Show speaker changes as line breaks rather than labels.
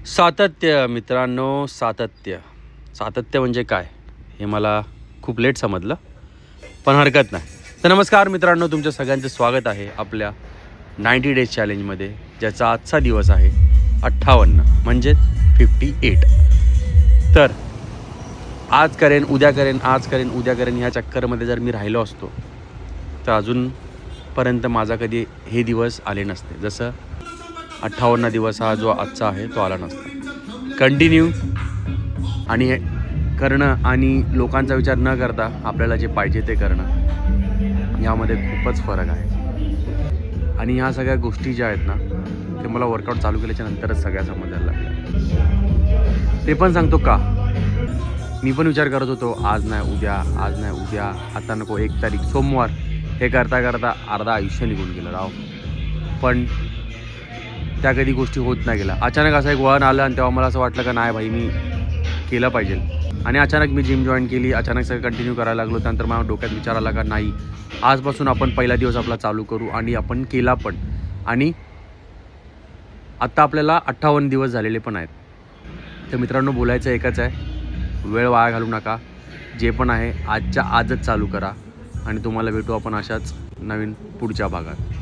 सातत्य मित्रांनो, सातत्य म्हणजे काय हे मला खूप लेट समजलं, पण हरकत नाही. तर नमस्कार मित्रांनो, तुमचं सगळ्यांचं स्वागत आहे आपल्या 90 डेज चॅलेंजमध्ये, ज्याचा आजचा दिवस आहे 58 म्हणजेच 58. तर आज करेन उद्या करेन, आज करेन उद्या करेन, ह्या चक्करमध्ये जर मी राहिलो असतो तर अजूनपर्यंत माझा कधी हे दिवस आले नसते. जसं 58 दिवस हा जो आजचा आहे तो आला नसता. कंटिन्यू आणि हे करणं आणि लोकांचा विचार न करता आपल्याला जे पाहिजे ते करणं, यामध्ये खूपच फरक आहे. आणि ह्या सगळ्या गोष्टी ज्या आहेत ना, ते मला वर्कआउट चालू केल्याच्या नंतरच सगळ्या समजायला लागल्या. ते पण सांगतो का, मी पण विचार करत होतो आज नाही उद्या, आज नाही उद्या, आता नको 1 तारीख सोमवार, हे करता करता अर्धा आयुष्य निघून गेलं राव. पण त्या कधी गोष्टी होत नाही गेल्या. अचानक असं एक वळण आलं आणि तेव्हा मला असं वाटलं का नाही भाई, मी केलं पाहिजे. आणि अचानक मी जिम जॉईन केली, अचानक सगळं कंटिन्यू करायला लागलो. त्यानंतर माझ्या डोक्यात विचार आला का नाही, आजपासून आपण पहिला दिवस आपला चालू करू, आणि आपण केला पण. आणि आत्ता आपल्याला 58 दिवस झालेले पण आहेत. तर मित्रांनो, बोलायचं एकच आहे, वेळ वाया घालू नका. जे पण आहे आजच्या आजच चालू करा, आणि तुम्हाला भेटू आपण अशाच नवीन पुढच्या भागात.